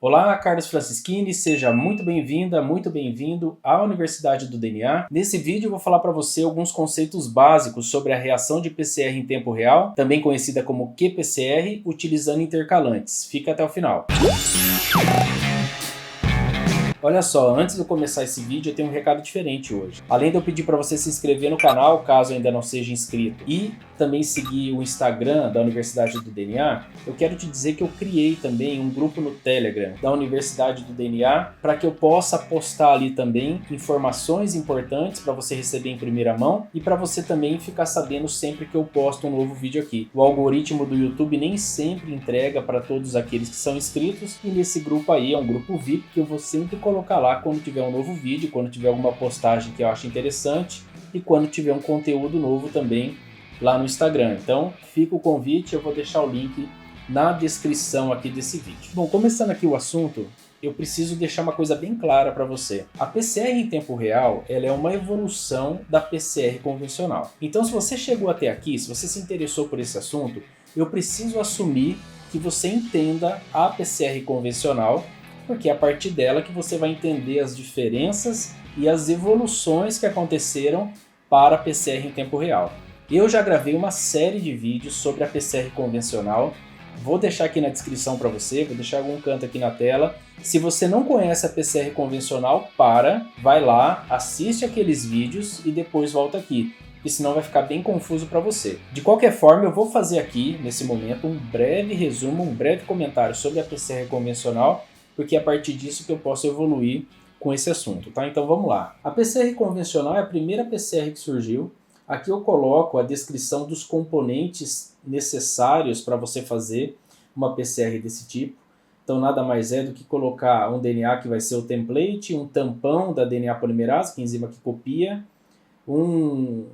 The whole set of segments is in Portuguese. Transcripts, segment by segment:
Olá, Carlos Francischini, seja muito bem-vinda, muito bem-vindo à Universidade do DNA. Nesse vídeo eu vou falar para você alguns conceitos básicos sobre a reação de PCR em tempo real, também conhecida como qPCR, utilizando intercalantes. Fica até o final. Olha só, antes de eu começar esse vídeo, eu tenho um recado diferente hoje. Além de eu pedir para você se inscrever no canal, caso ainda não seja inscrito, e também seguir o Instagram da Universidade do DNA, eu quero te dizer que eu criei também um grupo no Telegram da Universidade do DNA para que eu possa postar ali também informações importantes para você receber em primeira mão e para você também ficar sabendo sempre que eu posto um novo vídeo aqui. O algoritmo do YouTube nem sempre entrega para todos aqueles que são inscritos, e nesse grupo aí é um grupo VIP que eu vou sempre colocar lá quando tiver um novo vídeo, quando tiver alguma postagem que eu acho interessante e quando tiver um conteúdo novo também lá no Instagram. Então fica o convite, eu vou deixar o link na descrição aqui desse vídeo. Bom, começando aqui o assunto, eu preciso deixar uma coisa bem clara para você. A PCR em tempo real, ela é uma evolução da PCR convencional. Então, se você chegou até aqui, se você se interessou por esse assunto, eu preciso assumir que você entenda a PCR convencional, porque é a partir dela que você vai entender as diferenças e as evoluções que aconteceram para a PCR em tempo real. Eu já gravei uma série de vídeos sobre a PCR convencional, vou deixar aqui na descrição para você, vou deixar algum canto aqui na tela. Se você não conhece a PCR convencional, vai lá, assiste aqueles vídeos e depois volta aqui, porque senão vai ficar bem confuso para você. De qualquer forma, eu vou fazer aqui, nesse momento, um breve resumo, um breve comentário sobre a PCR convencional, porque é a partir disso que eu posso evoluir com esse assunto, tá? Então vamos lá. A PCR convencional é a primeira PCR que surgiu. Aqui eu coloco a descrição dos componentes necessários para você fazer uma PCR desse tipo. Então nada mais é do que colocar um DNA que vai ser o template, um tampão da DNA polimerase, que é a enzima que copia, um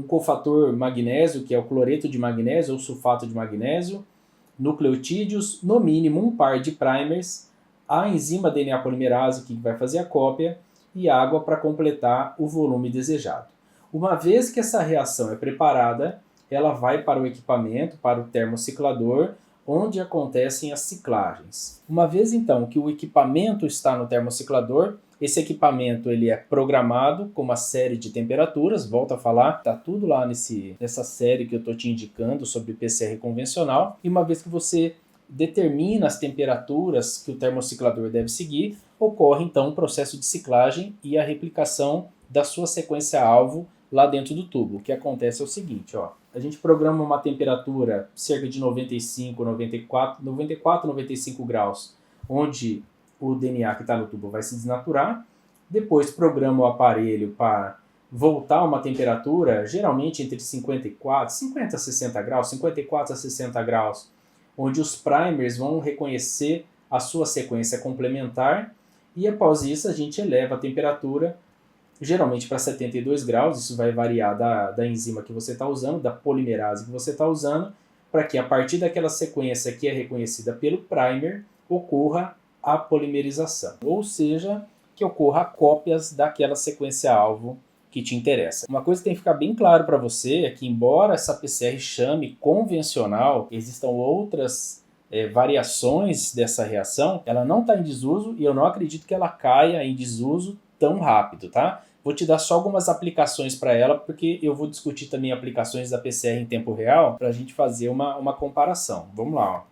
cofator magnésio, que é o cloreto de magnésio ou sulfato de magnésio, nucleotídeos, no mínimo um par de primers, a enzima DNA polimerase que vai fazer a cópia e água para completar o volume desejado. Uma vez que essa reação é preparada, ela vai para o equipamento, para o termociclador, onde acontecem as ciclagens. Uma vez então que o equipamento está no termociclador, esse equipamento ele é programado com uma série de temperaturas, volto a falar, está tudo lá nessa série que eu estou te indicando sobre PCR convencional, e uma vez que você determina as temperaturas que o termociclador deve seguir, ocorre então o processo de ciclagem e a replicação da sua sequência-alvo lá dentro do tubo. O que acontece é o seguinte, ó, a gente programa uma temperatura cerca de 94, 95 graus, onde o DNA que está no tubo vai se desnaturar, depois programa o aparelho para voltar a uma temperatura, geralmente entre 50 a 60 graus, 54 a 60 graus, onde os primers vão reconhecer a sua sequência complementar, e após isso a gente eleva a temperatura geralmente para 72 graus, isso vai variar da enzima que você está usando, da polimerase que você está usando, para que a partir daquela sequência que é reconhecida pelo primer, ocorra a polimerização, ou seja, que ocorra cópias daquela sequência-alvo que te interessa. Uma coisa que tem que ficar bem claro para você é que, embora essa PCR chame convencional, existam outras variações dessa reação, ela não está em desuso e eu não acredito que ela caia em desuso tão rápido, tá? Vou te dar só algumas aplicações para ela, porque eu vou discutir também aplicações da PCR em tempo real para a gente fazer uma comparação. Vamos lá,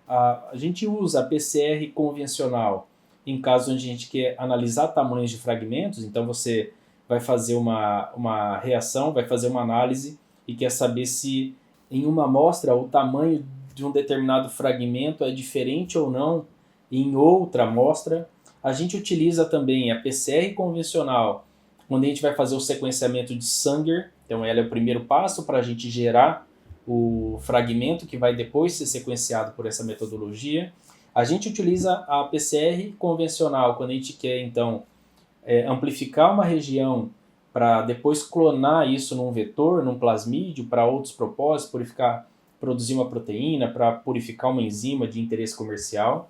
ó. A gente usa a PCR convencional em casos onde a gente quer analisar tamanhos de fragmentos, então você vai fazer uma reação, vai fazer uma análise e quer saber se em uma amostra o tamanho de um determinado fragmento é diferente ou não em outra amostra. A gente utiliza também a PCR convencional, onde a gente vai fazer o sequenciamento de Sanger, então ela é o primeiro passo para a gente gerar o fragmento que vai depois ser sequenciado por essa metodologia. A gente utiliza a PCR convencional quando a gente quer então amplificar uma região para depois clonar isso num vetor, num plasmídio, para outros propósitos, produzir uma proteína, para purificar uma enzima de interesse comercial.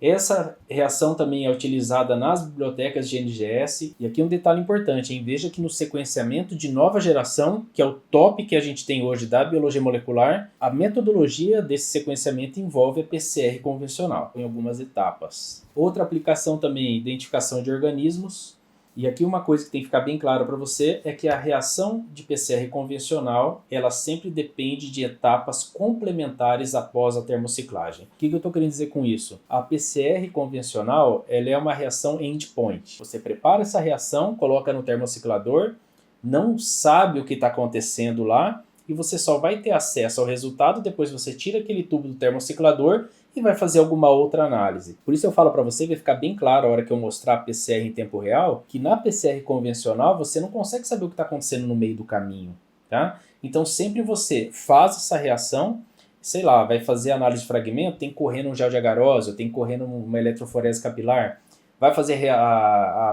Essa reação também é utilizada nas bibliotecas de NGS. E aqui um detalhe importante, hein? Veja que no sequenciamento de nova geração, que é o top que a gente tem hoje da biologia molecular, a metodologia desse sequenciamento envolve a PCR convencional, em algumas etapas. Outra aplicação também é identificação de organismos. E aqui uma coisa que tem que ficar bem claro para você é que a reação de PCR convencional, ela sempre depende de etapas complementares após a termociclagem. O que eu estou querendo dizer com isso? A PCR convencional, ela é uma reação endpoint. Você prepara essa reação, coloca no termociclador, não sabe o que está acontecendo lá, e você só vai ter acesso ao resultado depois que você tira aquele tubo do termociclador e vai fazer alguma outra análise. Por isso eu falo para você, vai ficar bem claro a hora que eu mostrar a PCR em tempo real, que na PCR convencional você não consegue saber o que está acontecendo no meio do caminho, tá? Então sempre você faz essa reação, sei lá, vai fazer análise de fragmento, tem que correr num gel de agarose, tem que correr numa eletroforese capilar, vai fazer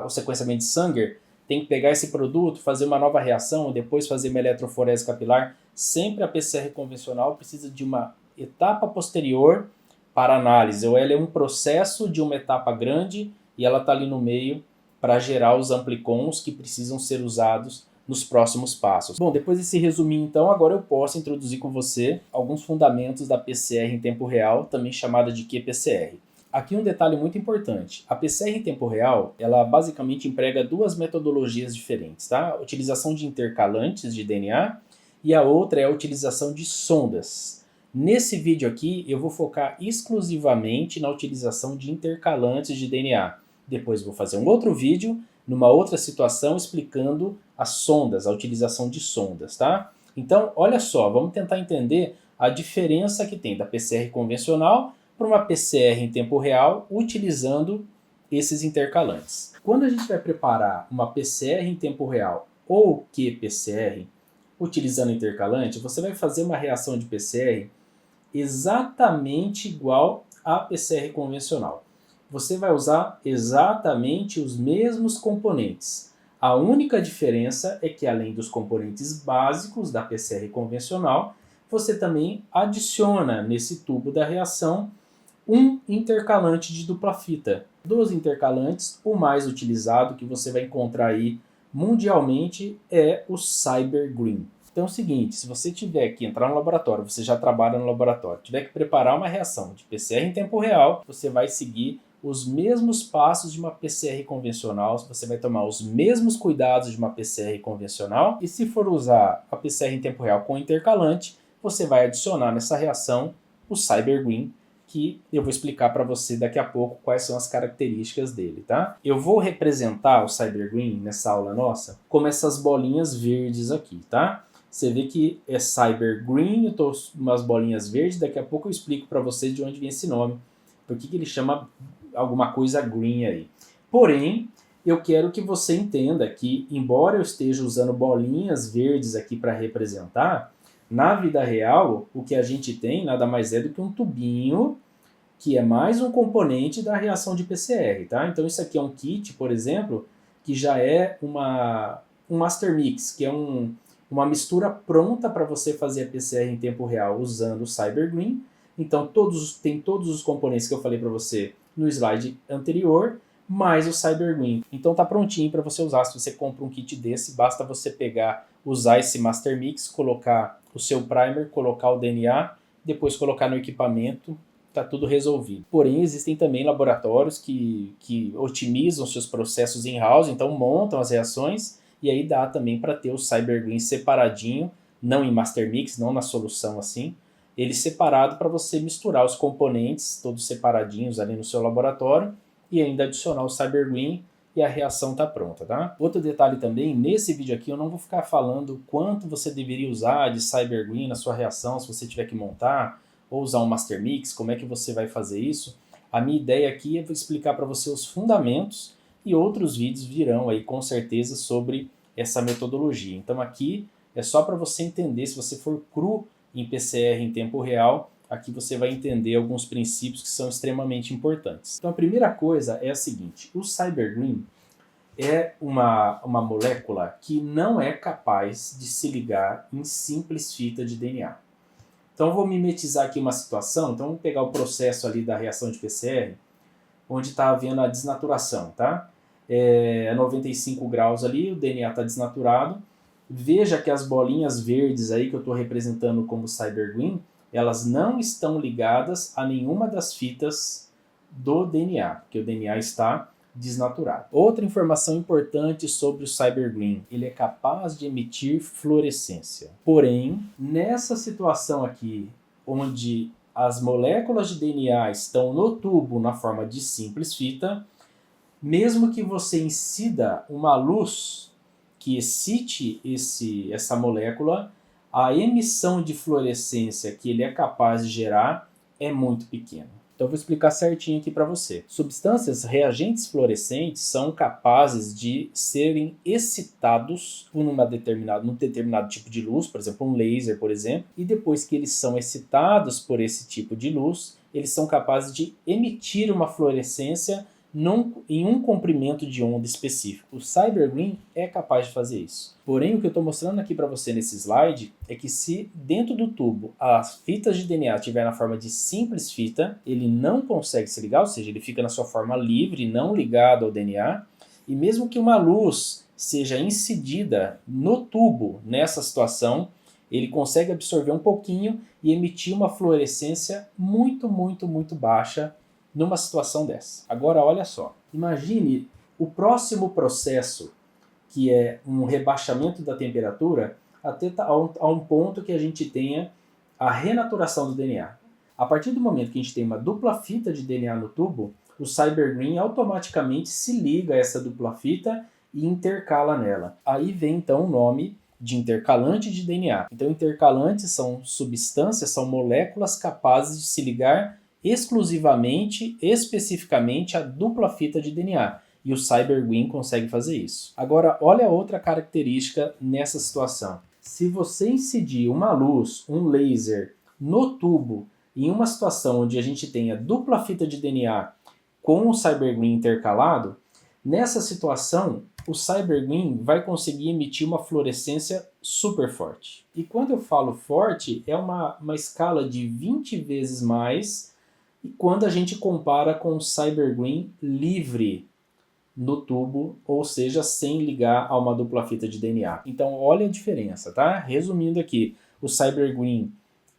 o sequenciamento de Sanger, tem que pegar esse produto, fazer uma nova reação, depois fazer uma eletroforese capilar. Sempre a PCR convencional precisa de uma etapa posterior para análise, ou ela é um processo de uma etapa grande e ela está ali no meio para gerar os amplicons que precisam ser usados nos próximos passos. Bom, depois desse resuminho então, agora eu posso introduzir com você alguns fundamentos da PCR em tempo real, também chamada de qPCR. Aqui um detalhe muito importante, a PCR em tempo real, ela basicamente emprega duas metodologias diferentes, tá? A utilização de intercalantes de DNA e a outra é a utilização de sondas. Nesse vídeo aqui eu vou focar exclusivamente na utilização de intercalantes de DNA. Depois vou fazer um outro vídeo, numa outra situação, explicando as sondas, a utilização de sondas, tá? Então, olha só, vamos tentar entender a diferença que tem da PCR convencional para uma PCR em tempo real, utilizando esses intercalantes. Quando a gente vai preparar uma PCR em tempo real ou qPCR, utilizando intercalante, você vai fazer uma reação de PCR exatamente igual à PCR convencional. Você vai usar exatamente os mesmos componentes. A única diferença é que, além dos componentes básicos da PCR convencional, você também adiciona nesse tubo da reação um intercalante de dupla fita. Dos intercalantes, o mais utilizado que você vai encontrar aí mundialmente é o CyberGreen. Então é o seguinte, se você tiver que entrar no laboratório, você já trabalha no laboratório, tiver que preparar uma reação de PCR em tempo real, você vai seguir os mesmos passos de uma PCR convencional, você vai tomar os mesmos cuidados de uma PCR convencional, e se for usar a PCR em tempo real com intercalante, você vai adicionar nessa reação o CyberGreen, que eu vou explicar para você daqui a pouco quais são as características dele, tá? Eu vou representar o CyberGreen nessa aula nossa como essas bolinhas verdes aqui, tá? Você vê que é CyberGreen, eu tô umas bolinhas verdes, daqui a pouco eu explico para vocês de onde vem esse nome, por que ele chama alguma coisa green aí. Porém, eu quero que você entenda que, embora eu esteja usando bolinhas verdes aqui para representar, na vida real, o que a gente tem nada mais é do que um tubinho, que é mais um componente da reação de PCR, tá? Então isso aqui é um kit, por exemplo, que já é um master mix, que é uma mistura pronta para você fazer a PCR em tempo real usando o CyberGreen. Então tem todos os componentes que eu falei para você no slide anterior, mais o CyberGreen. Então tá prontinho para você usar. Se você compra um kit desse, basta você usar esse master mix, colocar o seu primer, colocar o DNA, depois colocar no equipamento, tá tudo resolvido. Porém, existem também laboratórios que otimizam seus processos in-house, então montam as reações, e aí dá também para ter o CyberGreen separadinho, não em master mix, não na solução assim, ele separado para você misturar os componentes, todos separadinhos ali no seu laboratório, e ainda adicionar o CyberGreen, e a reação está pronta, tá? Outro detalhe também, nesse vídeo aqui eu não vou ficar falando quanto você deveria usar de CyberGreen na sua reação, se você tiver que montar, ou usar um Master Mix, como é que você vai fazer isso. A minha ideia aqui é explicar para você os fundamentos, e outros vídeos virão aí com certeza sobre essa metodologia. Então aqui é só para você entender, se você for cru em PCR em tempo real, aqui você vai entender alguns princípios que são extremamente importantes. Então a primeira coisa é a seguinte, o CyberGreen é uma molécula que não é capaz de se ligar em simples fita de DNA. Então eu vou mimetizar aqui uma situação, então vamos pegar o processo ali da reação de PCR. onde está havendo a desnaturação, tá? É 95 graus ali, o DNA está desnaturado. Veja que as bolinhas verdes aí que eu estou representando como cybergreen, elas não estão ligadas a nenhuma das fitas do DNA, porque o DNA está desnaturado. Outra informação importante sobre o cybergreen, ele é capaz de emitir fluorescência. Porém, nessa situação aqui, onde as moléculas de DNA estão no tubo na forma de simples fita, mesmo que você incida uma luz que excite essa molécula, a emissão de fluorescência que ele é capaz de gerar é muito pequena. Então eu vou explicar certinho aqui para você. Substâncias reagentes fluorescentes são capazes de serem excitados por num determinado tipo de luz, por exemplo, um laser, por exemplo, e depois que eles são excitados por esse tipo de luz, eles são capazes de emitir uma fluorescência em um comprimento de onda específico. O cybergreen é capaz de fazer isso. Porém, o que eu estou mostrando aqui para você nesse slide é que se dentro do tubo as fitas de DNA estiver na forma de simples fita, ele não consegue se ligar, ou seja, ele fica na sua forma livre, não ligado ao DNA, e mesmo que uma luz seja incidida no tubo nessa situação, ele consegue absorver um pouquinho e emitir uma fluorescência muito baixa numa situação dessa. Agora olha só, imagine o próximo processo, que é um rebaixamento da temperatura até a um ponto que a gente tenha a renaturação do DNA. A partir do momento que a gente tem uma dupla fita de DNA no tubo, o cybergreen automaticamente se liga a essa dupla fita e intercala nela. Aí vem então o nome de intercalante de DNA. Então intercalantes são substâncias, são moléculas capazes de se ligar exclusivamente, especificamente a dupla fita de DNA. E o cybergreen consegue fazer isso. Agora, olha outra característica nessa situação. Se você incidir uma luz, um laser, no tubo, em uma situação onde a gente tenha dupla fita de DNA com o cybergreen intercalado, nessa situação, o cybergreen vai conseguir emitir uma fluorescência super forte. E quando eu falo forte, é uma escala de 20 vezes mais. E quando a gente compara com o cybergreen livre no tubo, ou seja, sem ligar a uma dupla fita de DNA. Então, olha a diferença, tá? Resumindo aqui, o cybergreen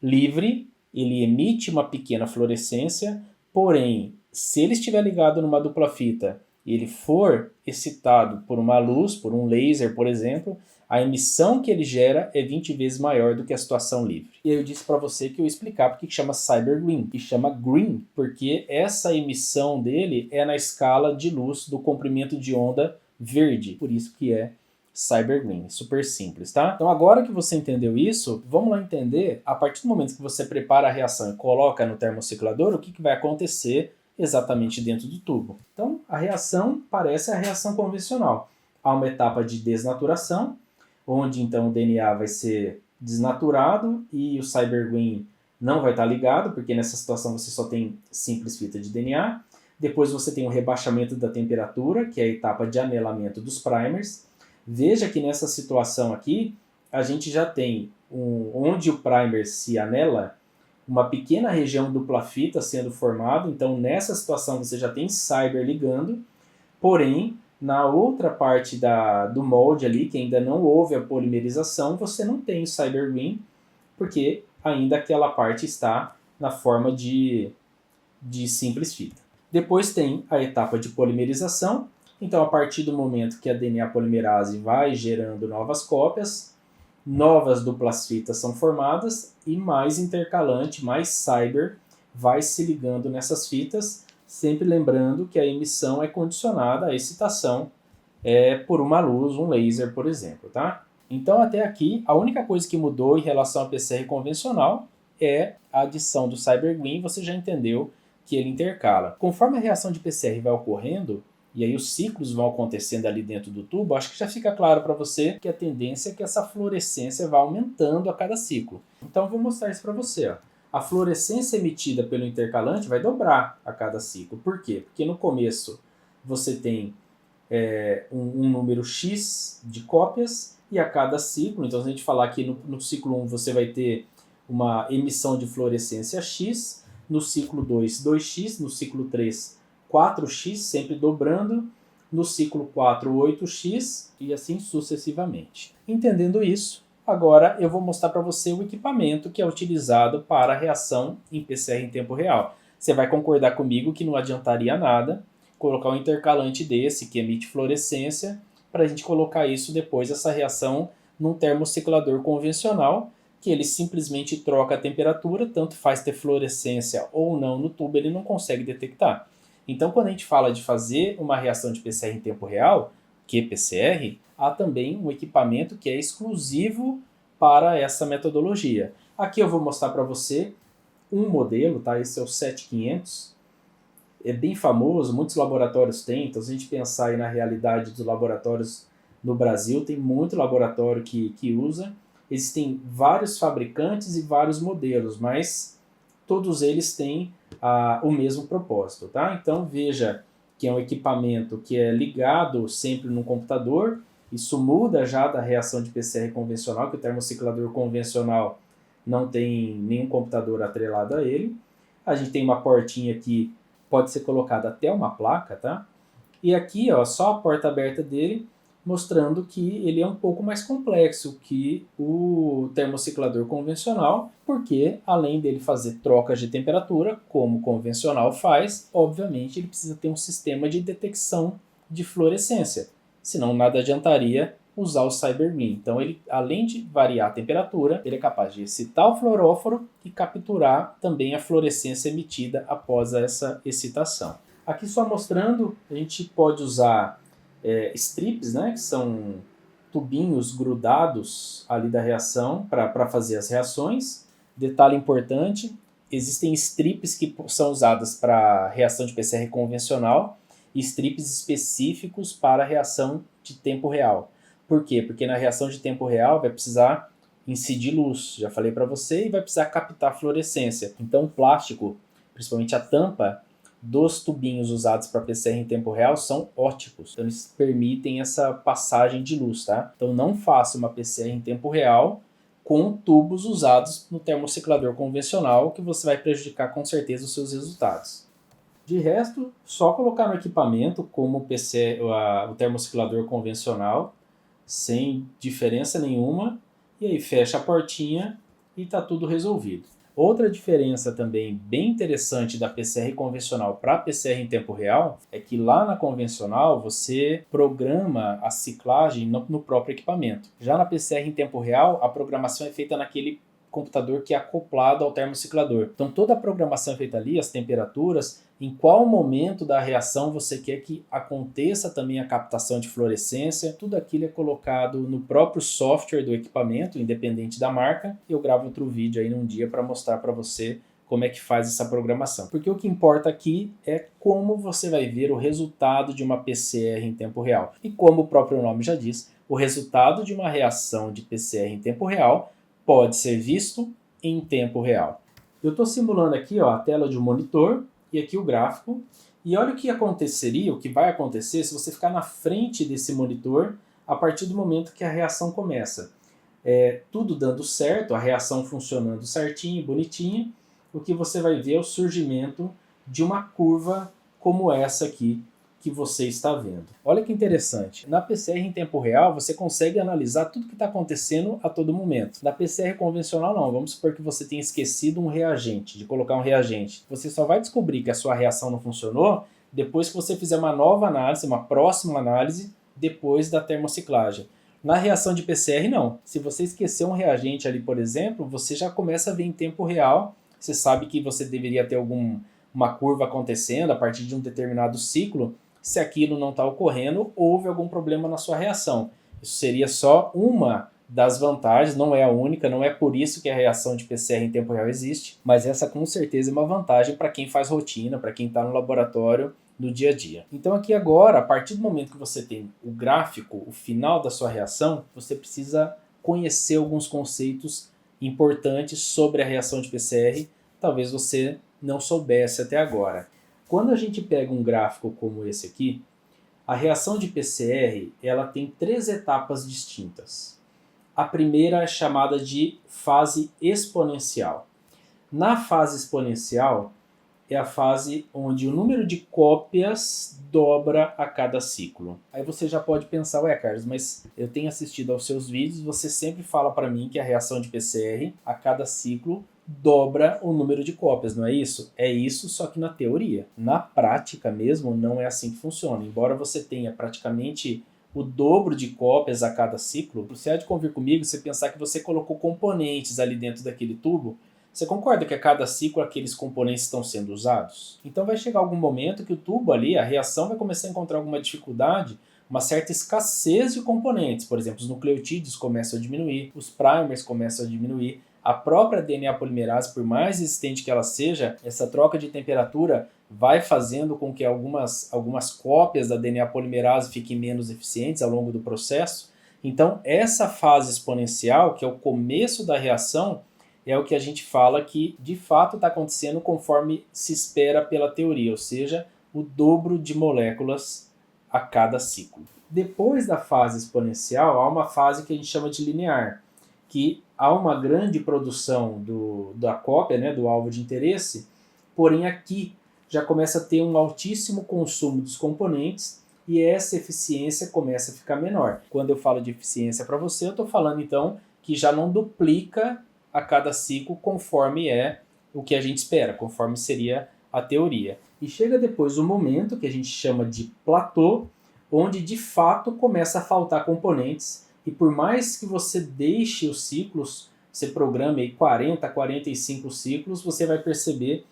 livre, ele emite uma pequena fluorescência, porém, se ele estiver ligado numa dupla fita e ele for excitado por uma luz, por um laser, por exemplo, a emissão que ele gera é 20 vezes maior do que a situação livre. E aí eu disse para você que eu ia explicar porque que chama cybergreen. E chama green porque essa emissão dele é na escala de luz do comprimento de onda verde. Por isso que é cybergreen. Super simples, tá? Então agora que você entendeu isso, vamos lá entender, a partir do momento que você prepara a reação e coloca no termociclador, o que vai acontecer exatamente dentro do tubo. Então a reação parece a reação convencional. Há uma etapa de desnaturação, onde então o DNA vai ser desnaturado e o cybergreen não vai estar ligado, porque nessa situação você só tem simples fita de DNA. Depois você tem o rebaixamento da temperatura, que é a etapa de anelamento dos primers. Veja que nessa situação aqui, a gente já tem onde o primer se anela, uma pequena região dupla fita sendo formada. Então nessa situação você já tem cyber ligando, porém na outra parte do molde ali, que ainda não houve a polimerização, você não tem o cybergreen, porque ainda aquela parte está na forma de simples fita. Depois tem a etapa de polimerização. Então, a partir do momento que a DNA polimerase vai gerando novas cópias, novas duplas fitas são formadas e mais intercalante, mais cyber, vai se ligando nessas fitas, sempre lembrando que a emissão é condicionada à excitação por uma luz, um laser, por exemplo, tá? Então, até aqui, a única coisa que mudou em relação ao PCR convencional é a adição do cybergreen. Você já entendeu que ele intercala. Conforme a reação de PCR vai ocorrendo, e aí os ciclos vão acontecendo ali dentro do tubo, acho que já fica claro para você que a tendência é que essa fluorescência vá aumentando a cada ciclo. Então, eu vou mostrar isso para você, ó. A fluorescência emitida pelo intercalante vai dobrar a cada ciclo. Por quê? Porque no começo você tem um número X de cópias e a cada ciclo, então se a gente falar que no ciclo 1 você vai ter uma emissão de fluorescência X, no ciclo 2, 2x, no ciclo 3, 4x, sempre dobrando, no ciclo 4, 8x e assim sucessivamente. Entendendo isso, agora eu vou mostrar para você o equipamento que é utilizado para a reação em PCR em tempo real. Você vai concordar comigo que não adiantaria nada colocar um intercalante desse que emite fluorescência para a gente colocar isso depois, essa reação, num termociclador convencional, que ele simplesmente troca a temperatura, tanto faz ter fluorescência ou não no tubo, ele não consegue detectar. Então, quando a gente fala de fazer uma reação de PCR em tempo real, qPCR, há também um equipamento que é exclusivo para essa metodologia. Aqui eu vou mostrar para você um modelo, tá? Esse é o 7500. É bem famoso, muitos laboratórios têm. Então, se a gente pensar aí na realidade dos laboratórios no Brasil, tem muito laboratório que usa. Existem vários fabricantes e vários modelos, mas todos eles têm o mesmo propósito, tá? Então veja que é um equipamento que é ligado sempre no computador. Isso muda já da reação de PCR convencional, que o termociclador convencional não tem nenhum computador atrelado a ele. A gente tem uma portinha que pode ser colocada até uma placa, tá? E aqui, ó, só a porta aberta dele, mostrando que ele é um pouco mais complexo que o termociclador convencional, porque além dele fazer trocas de temperatura, como o convencional faz, obviamente ele precisa ter um sistema de detecção de fluorescência, senão nada adiantaria usar o CyberGreen. Então ele, além de variar a temperatura, ele é capaz de excitar o fluoróforo e capturar também a fluorescência emitida após essa excitação. Aqui só mostrando, a gente pode usar strips, né, que são tubinhos grudados ali da reação para fazer as reações. Detalhe importante, existem strips que são usadas para reação de PCR convencional e strips específicos para reação de tempo real. Por quê? Porque na reação de tempo real vai precisar incidir luz, já falei para você, e vai precisar captar fluorescência. Então o plástico, principalmente a tampa, dos tubinhos usados para PCR em tempo real são óticos. Então eles permitem essa passagem de luz, tá? Então não faça uma PCR em tempo real com tubos usados no termociclador convencional, que você vai prejudicar com certeza os seus resultados. De resto, só colocar no equipamento como o termociclador convencional, sem diferença nenhuma, e aí fecha a portinha e está tudo resolvido. Outra diferença também bem interessante da PCR convencional para a PCR em tempo real é que lá na convencional você programa a ciclagem no próprio equipamento. Já na PCR em tempo real, a programação é feita naquele computador que é acoplado ao termociclador. Então toda a programação é feita ali, as temperaturas, em qual momento da reação você quer que aconteça também a captação de fluorescência, tudo aquilo é colocado no próprio software do equipamento, independente da marca. Eu gravo outro vídeo aí num dia para mostrar para você como é que faz essa programação. Porque o que importa aqui é como você vai ver o resultado de uma PCR em tempo real. E como o próprio nome já diz, o resultado de uma reação de PCR em tempo real pode ser visto em tempo real. Eu estou simulando aqui, ó, a tela de um monitor e aqui o gráfico. E olha o que aconteceria, o que vai acontecer se você ficar na frente desse monitor a partir do momento que a reação começa. Tudo dando certo, a reação funcionando certinho, bonitinha. O que você vai ver é o surgimento de uma curva como essa aqui que você está vendo. Olha que interessante. Na PCR em tempo real, você consegue analisar tudo que está acontecendo a todo momento. Na PCR convencional, não. Vamos supor que você tenha esquecido um reagente, de colocar um reagente. Você só vai descobrir que a sua reação não funcionou depois que você fizer uma nova análise, uma próxima análise, depois da termociclagem. Na reação de PCR, não. Se você esqueceu um reagente ali, por exemplo, você já começa a ver em tempo real. Você sabe que você deveria ter uma curva acontecendo a partir de um determinado ciclo. Se aquilo não está ocorrendo, houve algum problema na sua reação. Isso seria só uma das vantagens, não é a única, não é por isso que a reação de PCR em tempo real existe, mas essa com certeza é uma vantagem para quem faz rotina, para quem está no laboratório no dia a dia. Então aqui agora, a partir do momento que você tem o gráfico, o final da sua reação, você precisa conhecer alguns conceitos importantes sobre a reação de PCR, talvez você não soubesse até agora. Quando a gente pega um gráfico como esse aqui, a reação de PCR ela tem 3 etapas distintas. A primeira é chamada de fase exponencial. Na fase exponencial, é a fase onde o número de cópias dobra a cada ciclo. Aí você já pode pensar, ué Carlos, mas eu tenho assistido aos seus vídeos, você sempre fala para mim que a reação de PCR a cada ciclo dobra o número de cópias, não é isso? É isso, só que na teoria. Na prática mesmo, não é assim que funciona. Embora você tenha praticamente o dobro de cópias a cada ciclo, você há de convir comigo, você pensar que você colocou componentes ali dentro daquele tubo, você concorda que a cada ciclo aqueles componentes estão sendo usados? Então vai chegar algum momento que o tubo ali, a reação vai começar a encontrar alguma dificuldade, uma certa escassez de componentes. Por exemplo, os nucleotídeos começam a diminuir, os primers começam a diminuir, a própria DNA polimerase, por mais resistente que ela seja, essa troca de temperatura vai fazendo com que algumas cópias da DNA polimerase fiquem menos eficientes ao longo do processo. Então, essa fase exponencial, que é o começo da reação, é o que a gente fala que de fato está acontecendo conforme se espera pela teoria, ou seja, o dobro de moléculas a cada ciclo. Depois da fase exponencial, há uma fase que a gente chama de linear, que há uma grande produção da cópia, né, do alvo de interesse, porém aqui já começa a ter um altíssimo consumo dos componentes e essa eficiência começa a ficar menor. Quando eu falo de eficiência para você, eu estou falando então que já não duplica a cada ciclo conforme é o que a gente espera, conforme seria a teoria. E chega depois o momento que a gente chama de platô, onde de fato começa a faltar componentes e por mais que você deixe os ciclos, você programe aí 40, 45 ciclos, você vai perceber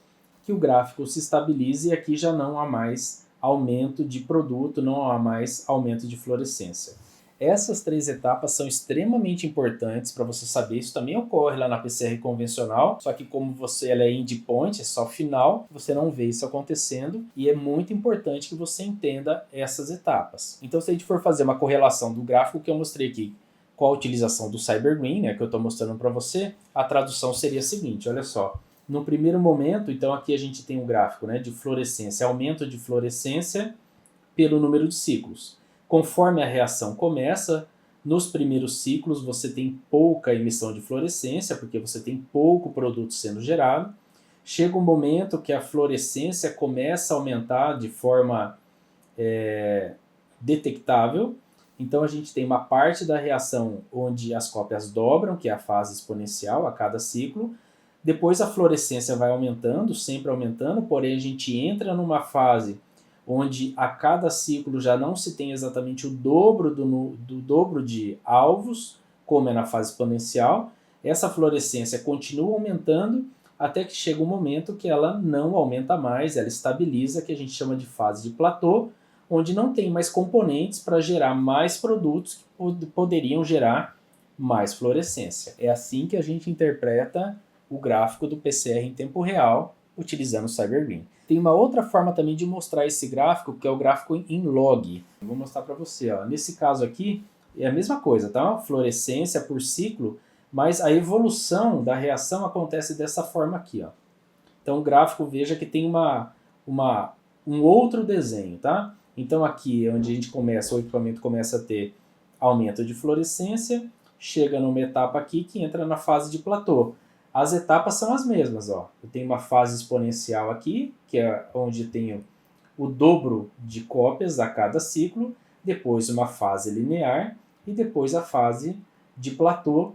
que o gráfico se estabiliza e aqui já não há mais aumento de produto, não há mais aumento de fluorescência. Essas 3 etapas são extremamente importantes para você saber. Isso também ocorre lá na PCR convencional, só que como ela é endpoint, é só final, você não vê isso acontecendo e é muito importante que você entenda essas etapas. Então, se a gente for fazer uma correlação do gráfico que eu mostrei aqui com a utilização do CyberGreen, né, que eu estou mostrando para você, a tradução seria a seguinte, olha só. No primeiro momento, então aqui a gente tem um gráfico, né, de fluorescência, aumento de fluorescência pelo número de ciclos. Conforme a reação começa, nos primeiros ciclos você tem pouca emissão de fluorescência, porque você tem pouco produto sendo gerado. Chega um momento que a fluorescência começa a aumentar de forma detectável. Então a gente tem uma parte da reação onde as cópias dobram, que é a fase exponencial a cada ciclo. Depois a fluorescência vai aumentando, sempre aumentando, porém a gente entra numa fase onde a cada ciclo já não se tem exatamente o dobro do dobro de alvos, como é na fase exponencial. Essa fluorescência continua aumentando até que chega um momento que ela não aumenta mais, ela estabiliza, que a gente chama de fase de platô, onde não tem mais componentes para gerar mais produtos que poderiam gerar mais fluorescência. É assim que a gente interpreta o gráfico do PCR em tempo real, utilizando o CyberGreen. Tem uma outra forma também de mostrar esse gráfico, que é o gráfico em log. Eu vou mostrar para você. Ó. Nesse caso aqui, é a mesma coisa, tá? Fluorescência por ciclo, mas a evolução da reação acontece dessa forma aqui. Ó. Então o gráfico, veja que tem um outro desenho, tá? Então aqui é onde a gente começa, o equipamento começa a ter aumento de fluorescência, chega numa etapa aqui que entra na fase de platô. As etapas são as mesmas, ó. Eu tenho uma fase exponencial aqui, que é onde eu tenho o dobro de cópias a cada ciclo, depois uma fase linear e depois a fase de platô,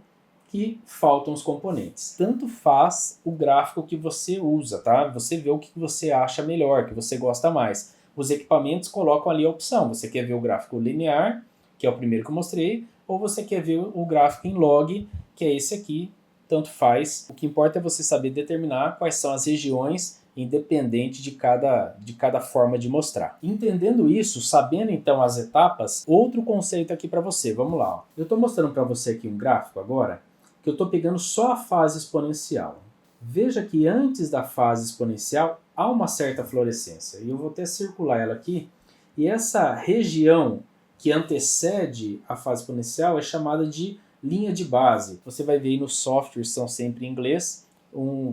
que faltam os componentes. Tanto faz o gráfico que você usa, tá? Você vê o que você acha melhor, que você gosta mais. Os equipamentos colocam ali a opção. Você quer ver o gráfico linear, que é o primeiro que eu mostrei, ou você quer ver o gráfico em log, que é esse aqui, tanto faz. O que importa é você saber determinar quais são as regiões independente de cada forma de mostrar. Entendendo isso, sabendo então as etapas, outro conceito aqui para você. Vamos lá. Ó. Eu estou mostrando para você aqui um gráfico agora, que eu estou pegando só a fase exponencial. Veja que antes da fase exponencial há uma certa fluorescência. E eu vou até circular ela aqui. E essa região que antecede a fase exponencial é chamada de linha de base. Você vai ver aí nos softwares, são sempre em inglês.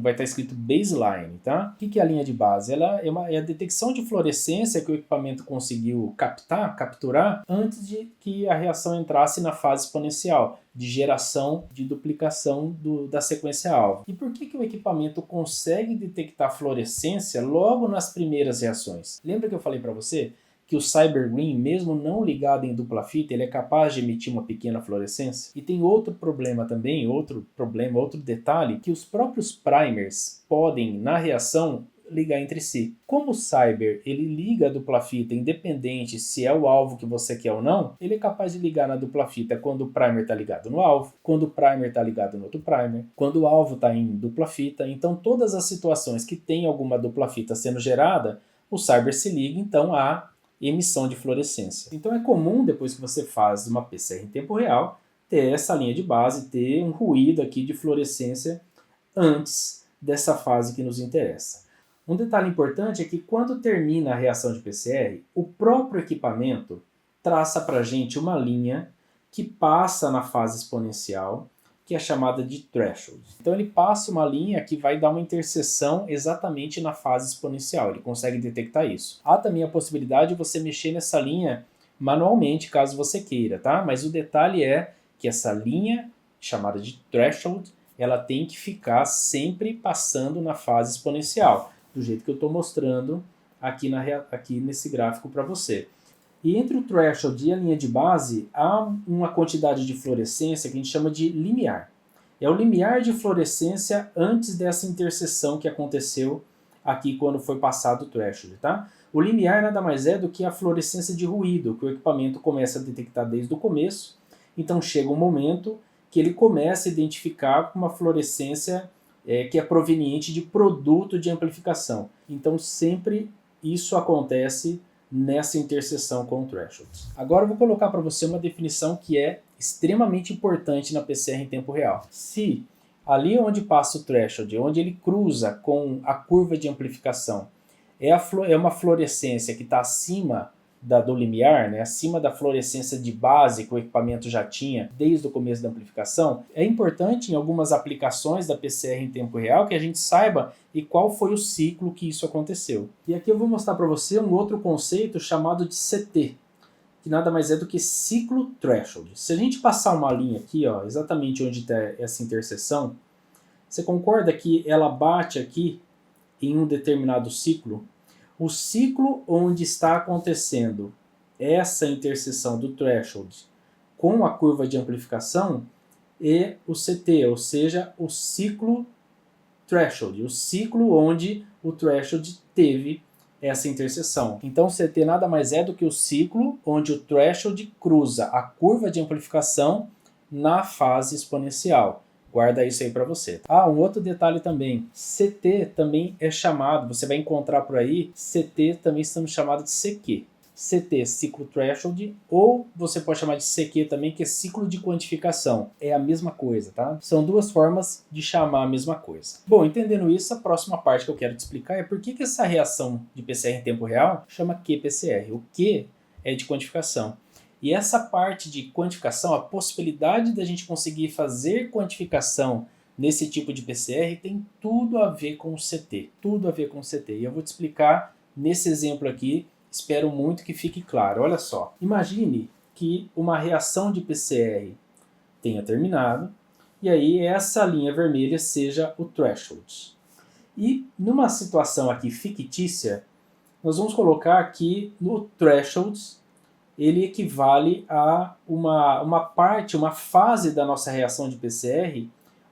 vai estar escrito baseline, tá? O que é a linha de base? Ela é a detecção de fluorescência que o equipamento conseguiu capturar antes de que a reação entrasse na fase exponencial, de geração, de duplicação da sequência alvo. E por que o equipamento consegue detectar fluorescência logo nas primeiras reações? Lembra que eu falei para você que o CyberGreen, mesmo não ligado em dupla fita, ele é capaz de emitir uma pequena fluorescência? E tem outro problema também, outro detalhe, que os próprios primers podem, na reação, ligar entre si. Como o Cyber ele liga a dupla fita independente se é o alvo que você quer ou não, ele é capaz de ligar na dupla fita quando o primer está ligado no alvo, quando o primer está ligado no outro primer, quando o alvo está em dupla fita. Então todas as situações que tem alguma dupla fita sendo gerada, o Cyber se liga então a emissão de fluorescência. Então é comum, depois que você faz uma PCR em tempo real, ter essa linha de base, ter um ruído aqui de fluorescência antes dessa fase que nos interessa. Um detalhe importante é que quando termina a reação de PCR, o próprio equipamento traça para a gente uma linha que passa na fase exponencial, que é chamada de threshold. Então ele passa uma linha que vai dar uma interseção exatamente na fase exponencial, ele consegue detectar isso. Há também a possibilidade de você mexer nessa linha manualmente, caso você queira, tá? Mas o detalhe é que essa linha, chamada de threshold, ela tem que ficar sempre passando na fase exponencial, do jeito que eu estou mostrando aqui nesse gráfico para você. E entre o threshold e a linha de base, há uma quantidade de fluorescência que a gente chama de limiar. É o limiar de fluorescência antes dessa interseção que aconteceu aqui quando foi passado o threshold, tá? O limiar nada mais é do que a fluorescência de ruído, que o equipamento começa a detectar desde o começo. Então chega um momento que ele começa a identificar uma fluorescência que é proveniente de produto de amplificação. Então sempre isso acontece nessa interseção com o threshold. Agora eu vou colocar para você uma definição que é extremamente importante na PCR em tempo real. Se ali onde passa o threshold, onde ele cruza com a curva de amplificação, é uma fluorescência que está acima do limiar, né, acima da fluorescência de base que o equipamento já tinha desde o começo da amplificação, é importante em algumas aplicações da PCR em tempo real que a gente saiba e qual foi o ciclo que isso aconteceu. E aqui eu vou mostrar para você um outro conceito chamado de CT, que nada mais é do que ciclo threshold. Se a gente passar uma linha aqui, ó, exatamente onde está essa interseção, você concorda que ela bate aqui em um determinado ciclo? O ciclo onde está acontecendo essa interseção do threshold com a curva de amplificação é o CT, ou seja, o ciclo threshold, o ciclo onde o threshold teve essa interseção. Então o CT nada mais é do que o ciclo onde o threshold cruza a curva de amplificação na fase exponencial. Guarda isso aí para você. Um outro detalhe também. CT também é chamado, você vai encontrar por aí, CT também sendo chamado de CQ. CT, ciclo threshold, ou você pode chamar de CQ também, que é ciclo de quantificação. É a mesma coisa, tá? São duas formas de chamar a mesma coisa. Bom, entendendo isso, a próxima parte que eu quero te explicar é por que essa reação de PCR em tempo real chama qPCR. O Q é de quantificação. E essa parte de quantificação, a possibilidade da gente conseguir fazer quantificação nesse tipo de PCR tem tudo a ver com o CT. Tudo a ver com o CT. E eu vou te explicar nesse exemplo aqui, espero muito que fique claro. Olha só, imagine que uma reação de PCR tenha terminado e aí essa linha vermelha seja o threshold. E numa situação aqui fictícia, nós vamos colocar que no threshold ele equivale a uma parte, uma fase da nossa reação de PCR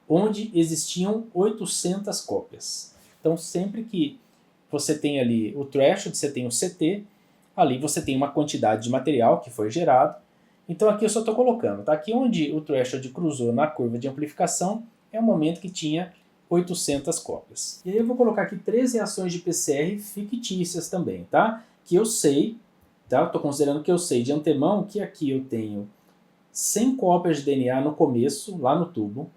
onde existiam 800 cópias. Então sempre que você tem ali o threshold, você tem o CT, ali você tem uma quantidade de material que foi gerado. Então aqui eu só estou colocando, tá? Aqui onde o threshold cruzou na curva de amplificação é o momento que tinha 800 cópias. E aí eu vou colocar aqui 3 reações de PCR fictícias também, tá? Que eu sei, tá? Estou considerando que eu sei de antemão que aqui eu tenho 100 cópias de DNA no começo, lá no tubo.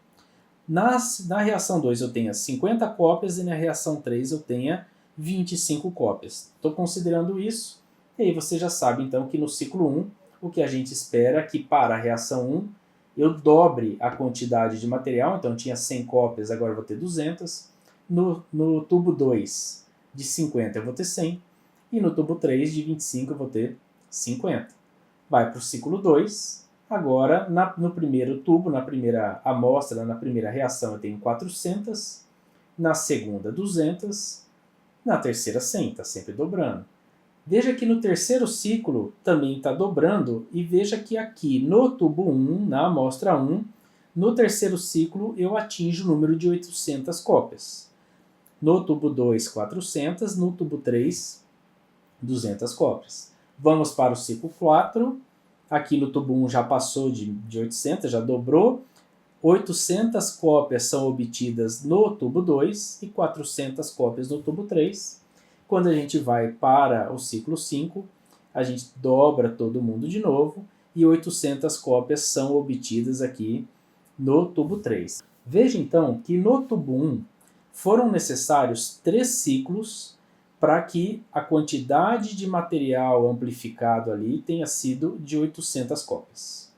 Na reação 2 eu tenho 50 cópias e na reação 3 eu tenho 25 cópias. Estou considerando isso, e aí você já sabe então que no ciclo 1, o que a gente espera é que para a reação 1 eu dobre a quantidade de material, então eu tinha 100 cópias, agora eu vou ter 200. No tubo 2 de 50 eu vou ter 100, e no tubo 3 de 25 eu vou ter 50. Vai para o ciclo 2, agora no primeiro tubo, na primeira amostra, na primeira reação eu tenho 400, na segunda 200, na terceira 100, está sempre dobrando. Veja que no terceiro ciclo também está dobrando, e veja que aqui no tubo 1, na amostra 1, no terceiro ciclo eu atinjo o número de 800 cópias. No tubo 2, 400, no tubo 3, 200 cópias. Vamos para o ciclo 4, aqui no tubo 1 já passou de 800, já dobrou, 800 cópias são obtidas no tubo 2 e 400 cópias no tubo 3. Quando a gente vai para o ciclo 5, a gente dobra todo mundo de novo e 800 cópias são obtidas aqui no tubo 3. Veja então que no tubo 1 foram necessários 3 ciclos para que a quantidade de material amplificado ali tenha sido de 800 cópias.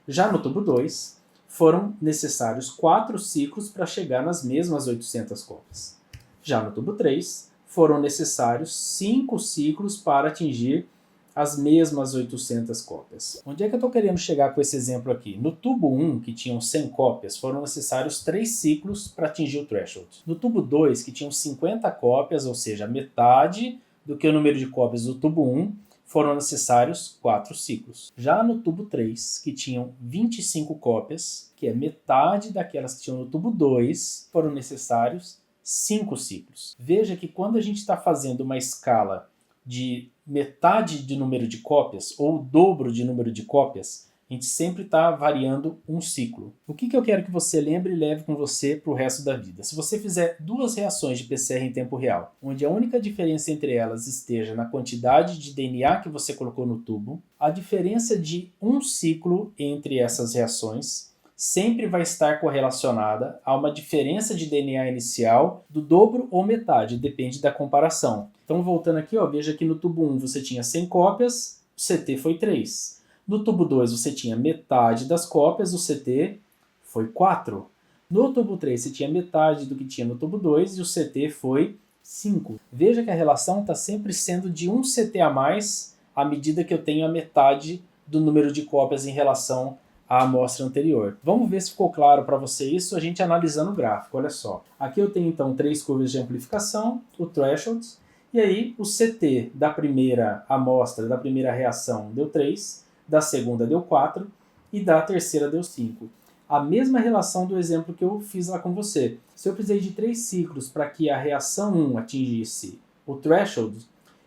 Já no tubo 2, foram necessários 4 ciclos para chegar nas mesmas 800 cópias. Já no tubo 3, foram necessários 5 ciclos para atingir as mesmas 800 cópias. Onde é que eu estou querendo chegar com esse exemplo aqui? No tubo 1, que tinham 100 cópias, foram necessários 3 ciclos para atingir o threshold. No tubo 2, que tinham 50 cópias, ou seja, metade do que o número de cópias do tubo 1, foram necessários 4 ciclos. Já no tubo 3, que tinham 25 cópias, que é metade daquelas que tinham no tubo 2, foram necessários 5 ciclos. Veja que quando a gente está fazendo uma escala de metade de número de cópias ou o dobro de número de cópias, a gente sempre está variando um ciclo. O que eu quero que você lembre e leve com você para o resto da vida? Se você fizer 2 reações de PCR em tempo real, onde a única diferença entre elas esteja na quantidade de DNA que você colocou no tubo, a diferença de um ciclo entre essas reações sempre vai estar correlacionada a uma diferença de DNA inicial do dobro ou metade, depende da comparação. Então, voltando aqui, veja que no tubo 1 você tinha 100 cópias, o CT foi 3. No tubo 2 você tinha metade das cópias, o CT foi 4. No tubo 3 você tinha metade do que tinha no tubo 2 e o CT foi 5. Veja que a relação está sempre sendo de um CT a mais à medida que eu tenho a metade do número de cópias em relação à amostra anterior. Vamos ver se ficou claro para você isso a gente analisando o gráfico. Olha só, aqui eu tenho então 3 curvas de amplificação, o threshold, e aí o CT da primeira amostra, da primeira reação deu 3, da segunda deu 4 e da terceira deu 5. A mesma relação do exemplo que eu fiz lá com você. Se eu precisei de 3 ciclos para que a reação 1 atingisse o threshold,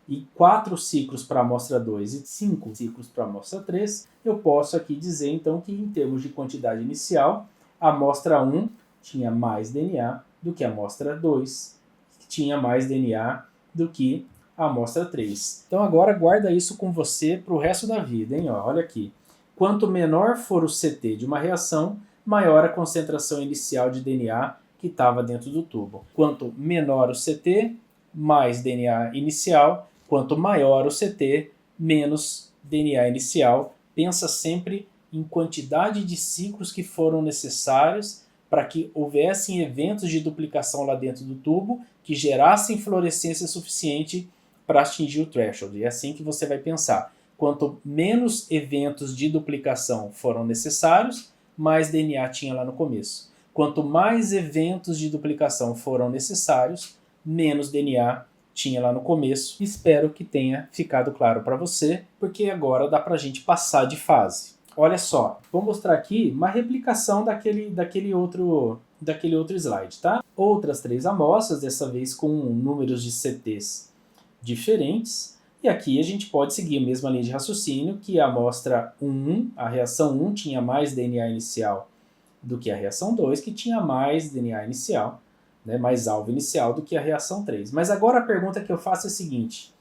e 4 ciclos para a amostra 2 e 5 ciclos para a amostra 3, eu posso aqui dizer então que em termos de quantidade inicial, a amostra 1 tinha mais DNA do que a amostra 2, que tinha mais DNA do que a amostra 3. Então agora guarda isso com você para o resto da vida, hein? Olha aqui. Quanto menor for o CT de uma reação, maior a concentração inicial de DNA que estava dentro do tubo. Quanto menor o CT, mais DNA inicial. Quanto maior o CT, menos DNA inicial. Pensa sempre em quantidade de ciclos que foram necessários para que houvessem eventos de duplicação lá dentro do tubo que gerassem fluorescência suficiente para atingir o threshold. E é assim que você vai pensar. Quanto menos eventos de duplicação foram necessários, mais DNA tinha lá no começo. Quanto mais eventos de duplicação foram necessários, menos DNA tinha lá no começo. Espero que tenha ficado claro para você, porque agora dá para a gente passar de fase. Olha só, vou mostrar aqui uma replicação daquele outro slide, tá? Outras 3 amostras, dessa vez com números de CTs diferentes. E aqui a gente pode seguir a mesma linha de raciocínio, que a amostra 1, a reação 1 tinha mais DNA inicial do que a reação 2, que tinha mais DNA inicial, mais alvo inicial do que a reação 3. Mas agora a pergunta que eu faço é a seguinte: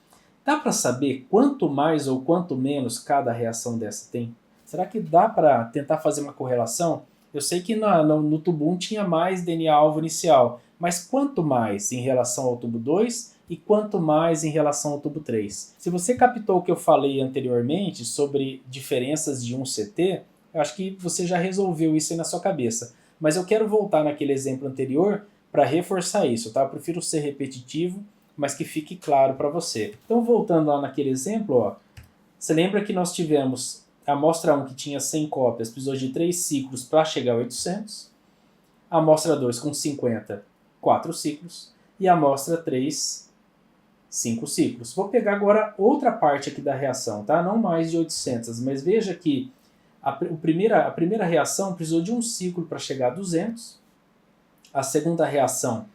dá para saber quanto mais ou quanto menos cada reação dessa tem? Será que dá para tentar fazer uma correlação? Eu sei que no tubo 1 tinha mais DNA alvo inicial, mas quanto mais em relação ao tubo 2 e quanto mais em relação ao tubo 3? Se você captou o que eu falei anteriormente sobre diferenças de um CT, Eu acho que você já resolveu isso aí na sua cabeça. Mas eu quero voltar naquele exemplo anterior para reforçar isso, tá? Eu prefiro ser repetitivo, mas que fique claro para você. Então, voltando lá naquele exemplo, ó, você lembra que nós tivemos a amostra 1 que tinha 100 cópias, precisou de 3 ciclos para chegar a 800. A amostra 2 com 50, 4 ciclos. E a amostra 3, 5 ciclos. Vou pegar agora outra parte aqui da reação, tá? Não mais de 800, mas veja que a primeira reação precisou de um ciclo para chegar a 200. A segunda reação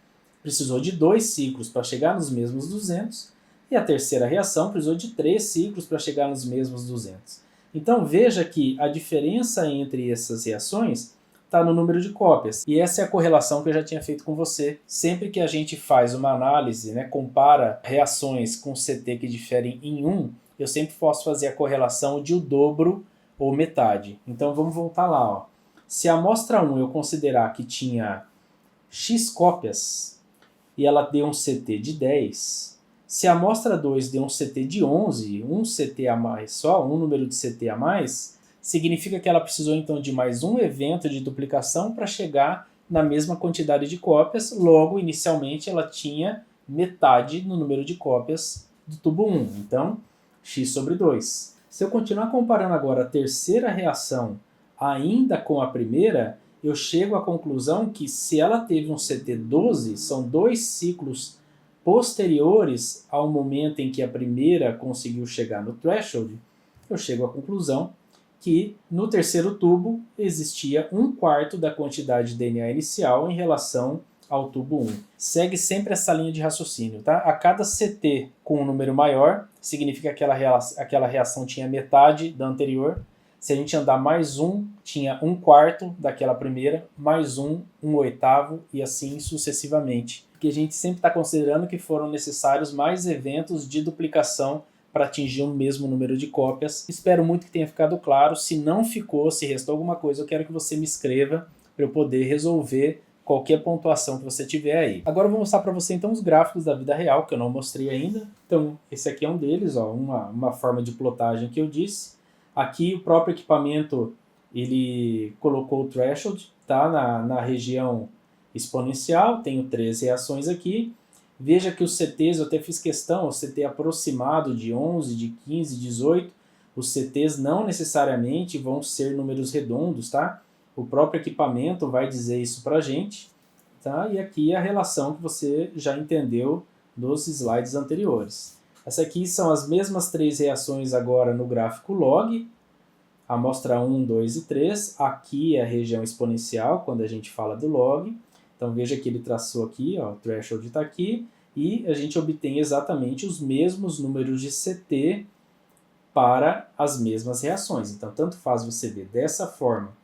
precisou de 2 ciclos para chegar nos mesmos 200. E a terceira reação precisou de 3 ciclos para chegar nos mesmos 200. Então veja que a diferença entre essas reações está no número de cópias. E essa é a correlação que eu já tinha feito com você. Sempre que a gente faz uma análise, né, compara reações com CT que diferem em 1, eu sempre posso fazer a correlação de o dobro ou metade. Então vamos voltar lá. Ó. Se a amostra 1 eu considerar que tinha X cópias e ela deu um CT de 10, se a amostra 2 deu um CT de 11, um CT a mais só, um número de CT a mais, significa que ela precisou então de mais um evento de duplicação para chegar na mesma quantidade de cópias, logo inicialmente ela tinha metade no número de cópias do tubo 1, então x sobre 2. Se eu continuar comparando agora a terceira reação ainda com a primeira, eu chego à conclusão que se ela teve um CT 12, são 2 ciclos posteriores ao momento em que a primeira conseguiu chegar no threshold, eu chego à conclusão que no terceiro tubo existia 1/4 da quantidade de DNA inicial em relação ao tubo 1. Segue sempre essa linha de raciocínio, tá? A cada CT com um número maior, significa que aquela reação tinha metade da anterior. Se a gente andar mais um, tinha 1/4 daquela primeira, mais um, 1/8 e assim sucessivamente. Porque a gente sempre está considerando que foram necessários mais eventos de duplicação para atingir o mesmo número de cópias. Espero muito que tenha ficado claro. Se não ficou, se restou alguma coisa, eu quero que você me escreva para eu poder resolver qualquer pontuação que você tiver aí. Agora eu vou mostrar para você então os gráficos da vida real, que eu não mostrei ainda. Então esse aqui é um deles, ó, uma forma de plotagem que eu disse. Aqui o próprio equipamento ele colocou o threshold, tá, na região exponencial, tenho 3 reações aqui. Veja que os CTs, eu até fiz questão, o CT aproximado de 11, de 15, 18, os CTs não necessariamente vão ser números redondos, tá? O próprio equipamento vai dizer isso pra gente, tá? E aqui é a relação que você já entendeu dos slides anteriores. Essa aqui são as mesmas 3 reações agora no gráfico log, a amostra 1, 2 e 3. Aqui é a região exponencial, quando a gente fala do log. Então veja que ele traçou aqui, ó, o threshold está aqui, e a gente obtém exatamente os mesmos números de CT para as mesmas reações. Então tanto faz você ver dessa forma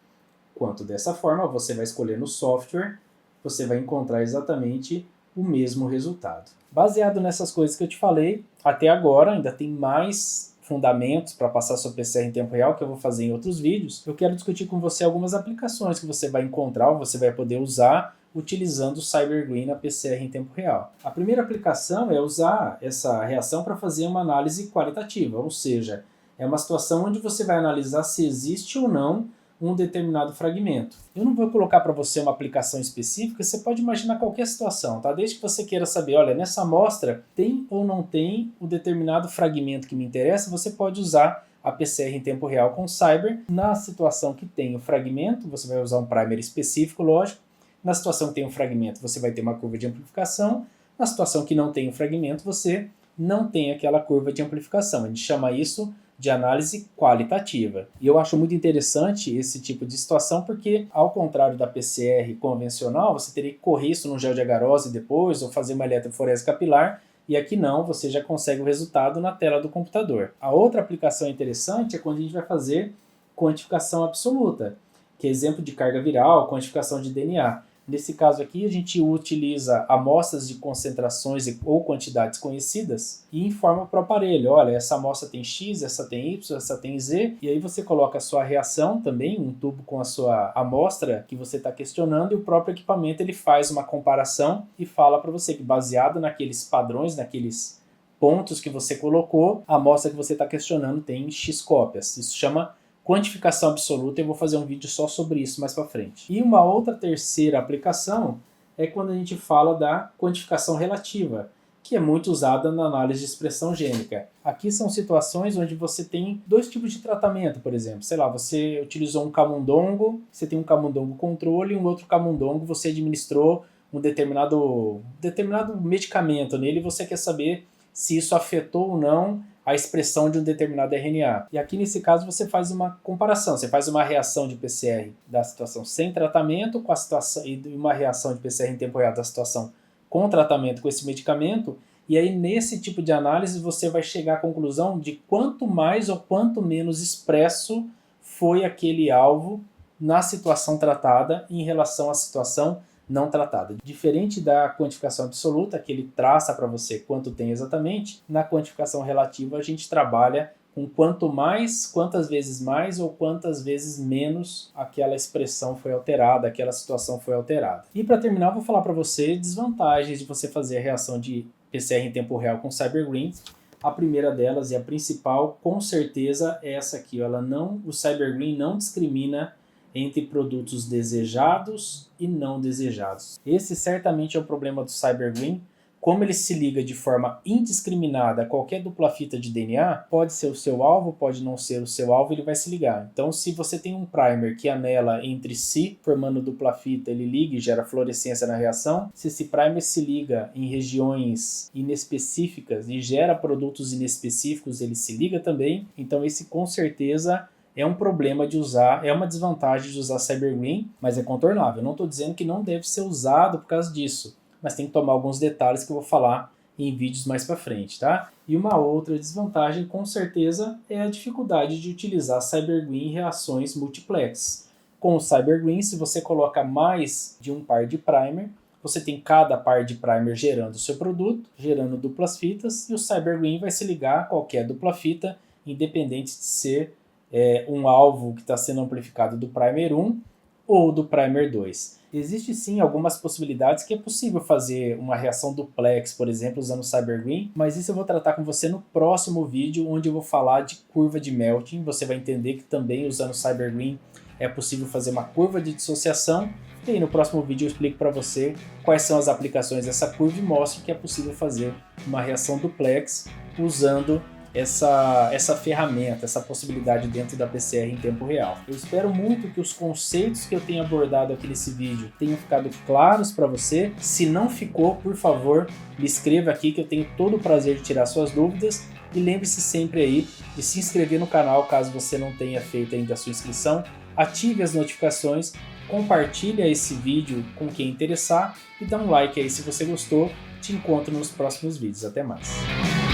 quanto dessa forma, você vai escolher no software, você vai encontrar exatamente o mesmo resultado. Baseado nessas coisas que eu te falei, até agora ainda tem mais fundamentos para passar sua PCR em tempo real, que eu vou fazer em outros vídeos. Eu quero discutir com você algumas aplicações que você vai encontrar, ou você vai poder usar utilizando o CyberGreen na PCR em tempo real. A primeira aplicação é usar essa reação para fazer uma análise qualitativa, ou seja, é uma situação onde você vai analisar se existe ou não um determinado fragmento. Eu não vou colocar para você uma aplicação específica, você pode imaginar qualquer situação, tá? Desde que você queira saber, olha, nessa amostra tem ou não tem o determinado fragmento que me interessa, você pode usar a PCR em tempo real com Cyber. Na situação que tem o fragmento, você vai usar um primer específico, lógico. Na situação que tem um fragmento, você vai ter uma curva de amplificação. Na situação que não tem o fragmento, você não tem aquela curva de amplificação. A gente chama isso de análise qualitativa. E eu acho muito interessante esse tipo de situação porque, ao contrário da PCR convencional, você teria que correr isso no gel de agarose depois ou fazer uma eletroforese capilar, e aqui não, você já consegue o resultado na tela do computador. A outra aplicação interessante é quando a gente vai fazer quantificação absoluta, que é exemplo de carga viral, quantificação de DNA. Nesse caso aqui, a gente utiliza amostras de concentrações ou quantidades conhecidas e informa para o aparelho, olha, essa amostra tem X, essa tem Y, essa tem Z, e aí você coloca a sua reação também, um tubo com a sua amostra que você está questionando, e o próprio equipamento ele faz uma comparação e fala para você que baseado naqueles padrões, naqueles pontos que você colocou, a amostra que você está questionando tem X cópias. Isso chama Quantificação absoluta, eu vou fazer um vídeo só sobre isso mais para frente. E uma outra terceira aplicação é quando a gente fala da quantificação relativa, que é muito usada na análise de expressão gênica. Aqui são situações onde você tem dois tipos de tratamento, por exemplo. Sei lá, você utilizou um camundongo, você tem um camundongo controle e um outro camundongo você administrou um determinado medicamento nele e você quer saber se isso afetou ou não a expressão de um determinado RNA. E aqui nesse caso você faz uma comparação, você faz uma reação de PCR da situação sem tratamento com a situação, e uma reação de PCR em tempo real da situação com tratamento com esse medicamento, e aí nesse tipo de análise você vai chegar à conclusão de quanto mais ou quanto menos expresso foi aquele alvo na situação tratada em relação à situação não tratada. Diferente da quantificação absoluta, que ele traça para você quanto tem exatamente, na quantificação relativa a gente trabalha com quanto mais, quantas vezes mais ou quantas vezes menos aquela expressão foi alterada, aquela situação foi alterada. E para terminar, eu vou falar para você desvantagens de você fazer a reação de PCR em tempo real com CyberGreen. A primeira delas e a principal, com certeza, é essa aqui. O CyberGreen não discrimina entre produtos desejados e não desejados. Esse certamente é o problema do CyberGreen. Como ele se liga de forma indiscriminada a qualquer dupla fita de DNA, pode ser o seu alvo, pode não ser o seu alvo, ele vai se ligar. Então, se você tem um primer que anela entre si, formando dupla fita, ele liga e gera fluorescência na reação. Se esse primer se liga em regiões inespecíficas e gera produtos inespecíficos, ele se liga também. Então, esse com certeza é um problema de usar, é uma desvantagem de usar CyberGreen, mas é contornável. Eu não estou dizendo que não deve ser usado por causa disso, mas tem que tomar alguns detalhes que eu vou falar em vídeos mais para frente, tá? E uma outra desvantagem, com certeza, é a dificuldade de utilizar CyberGreen em reações multiplex. Com o CyberGreen, se você coloca mais de um par de primer, você tem cada par de primer gerando o seu produto, gerando duplas fitas, e o CyberGreen vai se ligar a qualquer dupla fita, independente de ser um alvo que está sendo amplificado do primer 1 ou do primer 2. Existe sim algumas possibilidades que é possível fazer uma reação duplex, por exemplo, usando o CyberGreen, mas isso eu vou tratar com você no próximo vídeo, onde eu vou falar de curva de melting. Você vai entender que também usando o CyberGreen é possível fazer uma curva de dissociação, e aí no próximo vídeo eu explico para você quais são as aplicações dessa curva e mostro que é possível fazer uma reação duplex usando essa ferramenta, essa possibilidade dentro da PCR em tempo real. Eu espero muito que os conceitos que eu tenho abordado aqui nesse vídeo tenham ficado claros para você. Se não ficou, por favor, me escreva aqui que eu tenho todo o prazer de tirar suas dúvidas. E lembre-se sempre aí de se inscrever no canal caso você não tenha feito ainda a sua inscrição. Ative as notificações, compartilhe esse vídeo com quem interessar e dá um like aí se você gostou. Te encontro nos próximos vídeos. Até mais!